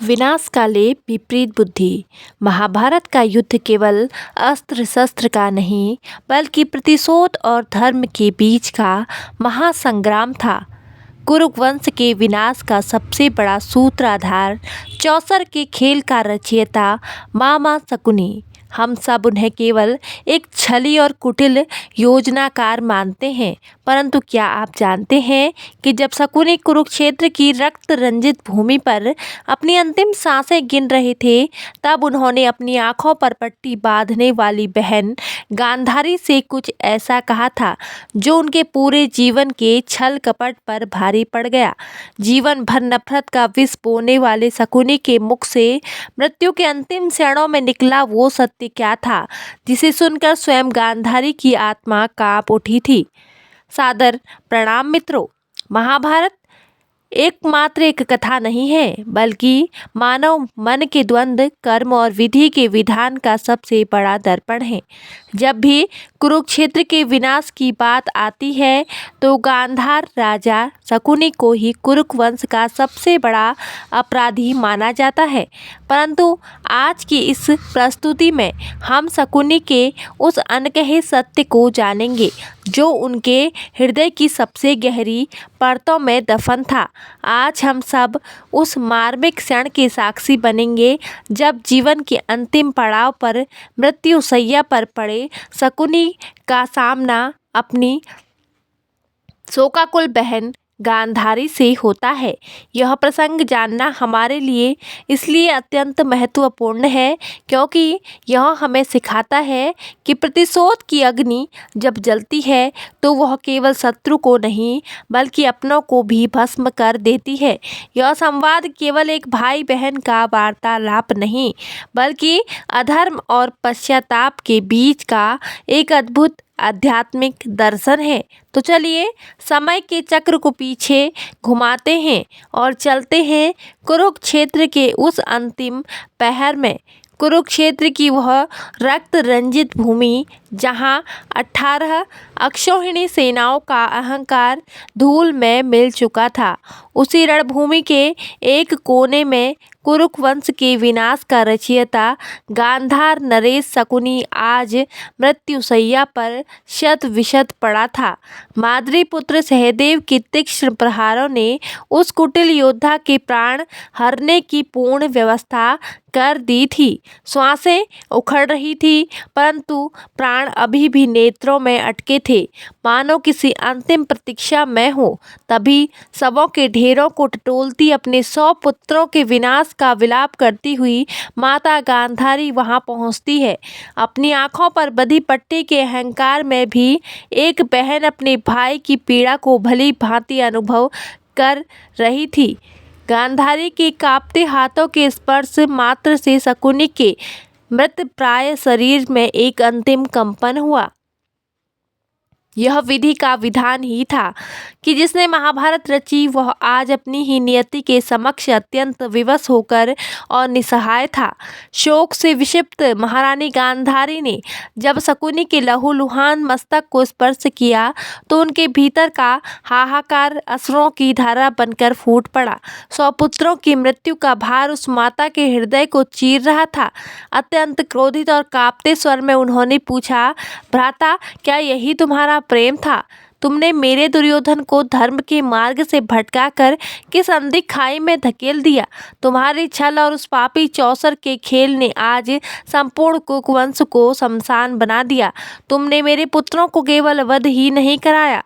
विनाश काले विपरीत बुद्धि। महाभारत का युद्ध केवल अस्त्र शस्त्र का नहीं बल्कि प्रतिशोध और धर्म के बीच का महासंग्राम था। कुरुवंश के विनाश का सबसे बड़ा सूत्रधार चौसर के खेल का रचयिता मामा शकुनी। हम सब उन्हें केवल एक छली और कुटिल योजनाकार मानते हैं, परंतु क्या आप जानते हैं कि जब शकुनी कुरुक्षेत्र की रक्त रंजित भूमि पर अपनी अंतिम सांसें गिन रहे थे, तब उन्होंने अपनी आंखों पर पट्टी बांधने वाली बहन गांधारी से कुछ ऐसा कहा था जो उनके पूरे जीवन के छल कपट पर भारी पड़ गया। जीवन भर नफरत का विष बोने वाले शकुनी के मुख से मृत्यु के अंतिम क्षणों में निकला वो सत्य क्या था जिसे सुनकर स्वयं गांधारी की आत्मा कांप उठी थी। सादर प्रणाम मित्रों। महाभारत एकमात्र एक कथा नहीं है, बल्कि मानव मन के द्वंद्व, कर्म और विधि के विधान का सबसे बड़ा दर्पण है। जब भी कुरुक्षेत्र के विनाश की बात आती है तो गांधार राजा शकुनी को ही कुरुवंश का सबसे बड़ा अपराधी माना जाता है। परंतु आज की इस प्रस्तुति में हम शकुनी के उस अनकहे सत्य को जानेंगे जो उनके हृदय की सबसे गहरी परतों में दफन था। आज हम सब उस मार्मिक क्षण के साक्षी बनेंगे जब जीवन के अंतिम पड़ाव पर मृत्यु शैया पर पड़े शकुनी का सामना अपनी शोकाकुल बहन गांधारी से होता है। यह प्रसंग जानना हमारे लिए इसलिए अत्यंत महत्वपूर्ण है क्योंकि यह हमें सिखाता है कि प्रतिशोध की अग्नि जब जलती है तो वह केवल शत्रु को नहीं बल्कि अपनों को भी भस्म कर देती है। यह संवाद केवल एक भाई बहन का वार्तालाप नहीं बल्कि अधर्म और पश्चाताप के बीच का एक अद्भुत आध्यात्मिक दर्शन है। तो चलिए समय के चक्र को पीछे घुमाते हैं और चलते हैं कुरुक्षेत्र के उस अंतिम पहर में। कुरुक्षेत्र की वह रक्त रंजित भूमि जहां 18 अक्षौहिणी सेनाओं का अहंकार धूल में मिल चुका था, उसी रणभूमि के एक कोने में कुरुवंश के विनाश का रचयिता गांधार नरेश शकुनी आज मृत्युशैया पर शत विशत पड़ा था। माद्री पुत्र सहदेव के तीक्ष्ण प्रहारों ने उस कुटिल योद्धा के प्राण हरने की पूर्ण व्यवस्था कर दी थी। श्वासें उखड़ रही थी, परंतु प्राण अभी भी नेत्रों में अटके थे, मानो किसी अंतिम प्रतीक्षा में हो। तभी शवों के ढेरों को टटोलती अपने 100 पुत्रों के विनाश का विलाप करती हुई माता गांधारी वहां पहुंचती है। अपनी आंखों पर बंधी पट्टी के अहंकार में भी एक बहन अपने भाई की पीड़ा को भली भांति अनुभव कर रही थी। गांधारी के कांपते हाथों के स्पर्श मात्र से शकुनी के मृतप्राय शरीर में एक अंतिम कंपन हुआ। यह विधि का विधान ही था कि जिसने महाभारत रची वह आज अपनी ही नियति के समक्ष अत्यंत विवश होकर और निसहाय था। शोक से विक्षिप्त महारानी गांधारी ने जब शकुनी के लहूलुहान मस्तक को स्पर्श किया तो उनके भीतर का हाहाकार अश्रुओं की धारा बनकर फूट पड़ा। 100 पुत्रों की मृत्यु का भार उस माता के हृदय को चीर रहा था। अत्यंत क्रोधित और कांपते स्वर में उन्होंने पूछा, भ्राता, क्या यही तुम्हारा प्रेम था? तुमने मेरे दुर्योधन को धर्म के मार्ग से भटकाकर किस अंधी खाई में धकेल दिया? तुम्हारे छल और उस पापी चौसर के खेल ने आज संपूर्ण कुरुवंश को शमशान बना दिया। तुमने मेरे पुत्रों को केवल वध ही नहीं कराया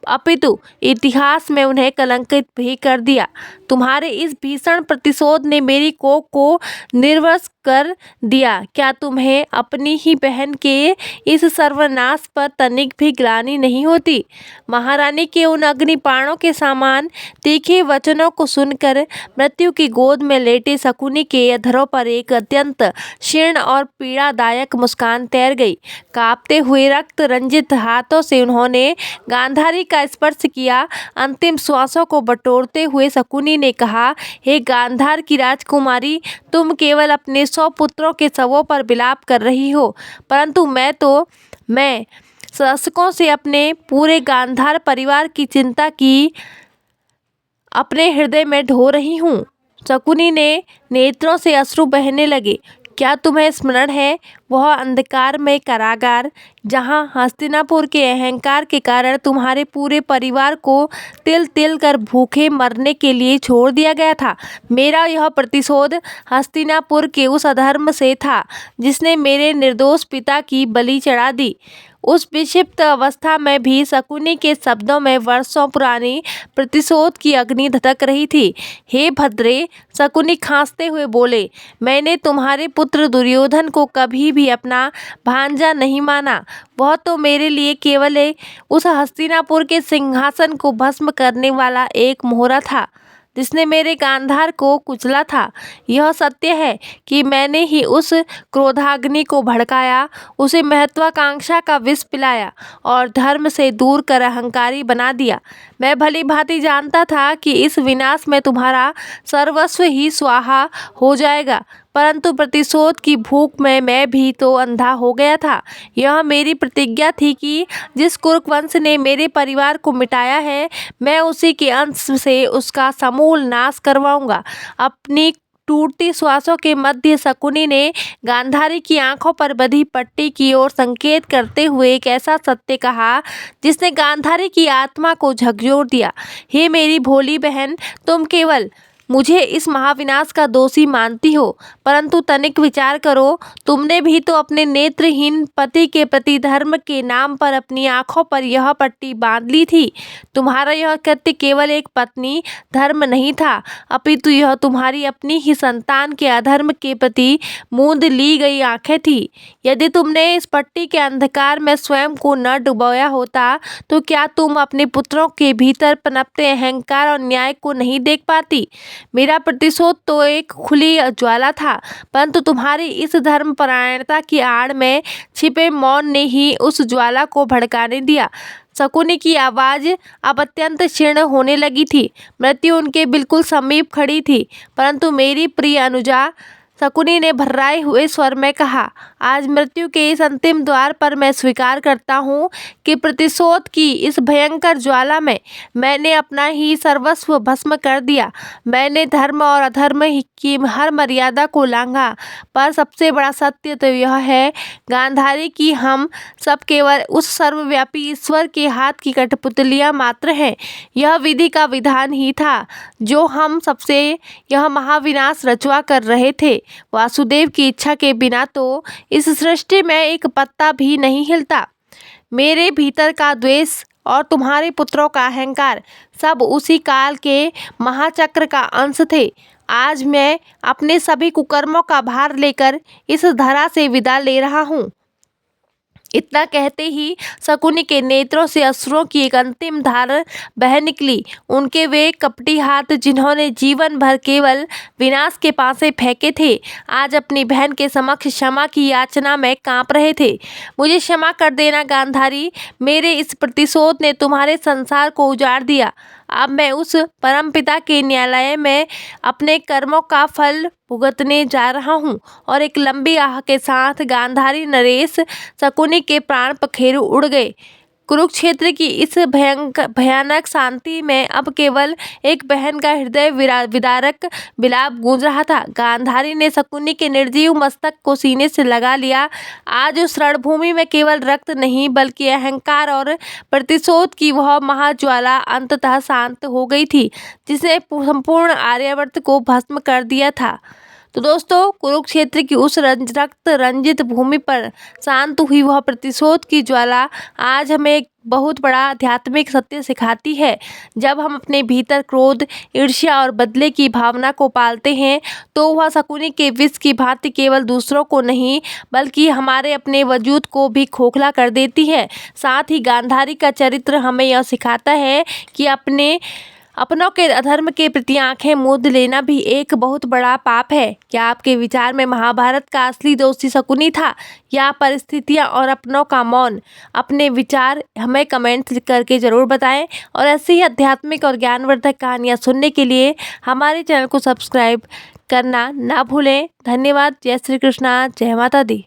अपितु इतिहास में उन्हें कलंकित भी कर दिया। तुम्हारे इस भीषण प्रतिशोध ने मेरी कोख को निर्वंश कर दिया। क्या तुम्हें अपनी ही बहन के इस सर्वनाश पर तनिक भी ग्लानि नहीं होती? महारानी के उन अग्निबाणों के समान तीखे वचनों को सुनकर मृत्यु की गोद में लेटे शकुनी के अधरों पर एक अत्यंत क्षीण और पीड़ादायक मुस्कान तैर गई। कांपते हुए रक्त रंजित हाथों से उन्होंने गांधारी का स्पर्श किया। अंतिम श्वासों को बटोरते हुए शकुनी ने कहा, हे गांधार की राजकुमारी, तुम केवल अपने 100 पुत्रों के शवों पर विलाप कर रही हो, परंतु मैं दशकों से अपने पूरे गांधार परिवार की चिंता की अपने हृदय में ढो रही हूँ। शकुनी ने नेत्रों से अश्रु बहने लगे। क्या तुम्हें स्मरण है वह अंधकार में कारागार, जहाँ हस्तिनापुर के अहंकार के कारण तुम्हारे पूरे परिवार को तिल तिल कर भूखे मरने के लिए छोड़ दिया गया था? मेरा यह प्रतिशोध हस्तिनापुर के उस अधर्म से था जिसने मेरे निर्दोष पिता की बलि चढ़ा दी। उस विक्षिप्त अवस्था में भी शकुनी के शब्दों में वर्षों पुरानी प्रतिशोध की अग्नि धधक रही थी। हे भद्रे, शकुनी खांसते हुए बोले, मैंने तुम्हारे पुत्र दुर्योधन को कभी भी अपना भांजा नहीं माना। वह तो मेरे लिए केवल उस हस्तिनापुर के सिंहासन को भस्म करने वाला एक मोहरा था जिसने मेरे गांधार को कुचला था। यह सत्य है कि मैंने ही उस क्रोधाग्नि को भड़काया, उसे महत्वाकांक्षा का विष पिलाया और धर्म से दूर कर अहंकारी बना दिया। मैं भली भांति जानता था कि इस विनाश में तुम्हारा सर्वस्व ही स्वाहा हो जाएगा, परंतु प्रतिशोध की भूख में मैं भी तो अंधा हो गया था। यह मेरी प्रतिज्ञा थी कि जिस कुरुवंश ने मेरे परिवार को मिटाया है, मैं उसी के अंश से उसका समूल नाश करवाऊंगा। अपनी टूटती श्वासों के मध्य शकुनी ने गांधारी की आंखों पर बंधी पट्टी की ओर संकेत करते हुए एक ऐसा सत्य कहा जिसने गांधारी की आत्मा को झकझोर दिया। हे मेरी भोली बहन, तुम केवल मुझे इस महाविनाश का दोषी मानती हो, परंतु तनिक विचार करो, तुमने भी तो अपने नेत्रहीन पति के प्रति धर्म के नाम पर अपनी आंखों पर यह पट्टी बांध ली थी। तुम्हारा यह कृत्य केवल एक पत्नी धर्म नहीं था, अपितु यह तुम्हारी अपनी ही संतान के अधर्म के प्रति मूंद ली गई आंखें थी। यदि तुमने इस पट्टी के अंधकार में स्वयं को न डुबोया होता तो क्या तुम अपने पुत्रों के भीतर पनपते अहंकार और न्याय को नहीं देख पाती? मेरा प्रतिशोध तो एक खुली ज्वाला था, परंतु तुम्हारी इस धर्मपरायणता की आड़ में छिपे मौन ने ही उस ज्वाला को भड़काने दिया। शकुनी की आवाज़ अब अत्यंत क्षीण होने लगी थी। मृत्यु उनके बिल्कुल समीप खड़ी थी। परंतु मेरी प्रिय अनुजा, शकुनी ने भर्राए हुए स्वर में कहा, आज मृत्यु के इस अंतिम द्वार पर मैं स्वीकार करता हूँ कि प्रतिशोध की इस भयंकर ज्वाला में मैंने अपना ही सर्वस्व भस्म कर दिया। मैंने धर्म और अधर्म की हर मर्यादा को लांघा, पर सबसे बड़ा सत्य तो यह है गांधारी कि हम सब केवल उस सर्वव्यापी ईश्वर के हाथ की कठपुतलियाँ मात्र हैं। यह विधि का विधान ही था जो हम सबसे यह महाविनाश रचवा कर रहे थे। वासुदेव की इच्छा के बिना तो इस सृष्टि में एक पत्ता भी नहीं हिलता। मेरे भीतर का द्वेष और तुम्हारे पुत्रों का अहंकार सब उसी काल के महाचक्र का अंश थे। आज मैं अपने सभी कुकर्मों का भार लेकर इस धरा से विदा ले रहा हूँ। इतना कहते ही शकुनी के नेत्रों से अश्रुओं की एक अंतिम धार बह निकली। उनके वे कपटी हाथ जिन्होंने जीवन भर केवल विनाश के पासे फेंके थे, आज अपनी बहन के समक्ष क्षमा की याचना में कांप रहे थे। मुझे क्षमा कर देना गांधारी, मेरे इस प्रतिशोध ने तुम्हारे संसार को उजाड़ दिया। अब मैं उस परमपिता के न्यायालय में अपने कर्मों का फल भुगतने जा रहा हूँ। और एक लंबी आह के साथ गांधारी नरेश शकुनी के प्राण पखेरु उड़ गए। कुरुक्षेत्र की इस भयानक शांति में अब केवल एक बहन का हृदय विदारक विलाप गूंज रहा था। गांधारी ने शकुनी के निर्जीव मस्तक को सीने से लगा लिया। आज उस रणभूमि में केवल रक्त नहीं बल्कि अहंकार और प्रतिशोध की वह महाज्वाला अंततः शांत हो गई थी जिसने संपूर्ण आर्यावर्त को भस्म कर दिया था। तो दोस्तों, कुरुक्षेत्र की उस रक्त रंजित भूमि पर शांत हुई वह प्रतिशोध की ज्वाला आज हमें एक बहुत बड़ा आध्यात्मिक सत्य सिखाती है। जब हम अपने भीतर क्रोध, ईर्ष्या और बदले की भावना को पालते हैं तो वह शकुनी के विष की भांति केवल दूसरों को नहीं बल्कि हमारे अपने वजूद को भी खोखला कर देती है। साथ ही गांधारी का चरित्र हमें यह सिखाता है कि अपनों के अधर्म के प्रति आंखें मूंद लेना भी एक बहुत बड़ा पाप है। क्या आपके विचार में महाभारत का असली दोषी शकुनी था या परिस्थितियां और अपनों का मौन? अपने विचार हमें कमेंट करके ज़रूर बताएं और ऐसी ही आध्यात्मिक और ज्ञानवर्धक कहानियां सुनने के लिए हमारे चैनल को सब्सक्राइब करना ना भूलें। धन्यवाद। जय श्री कृष्णा, जय माता दी।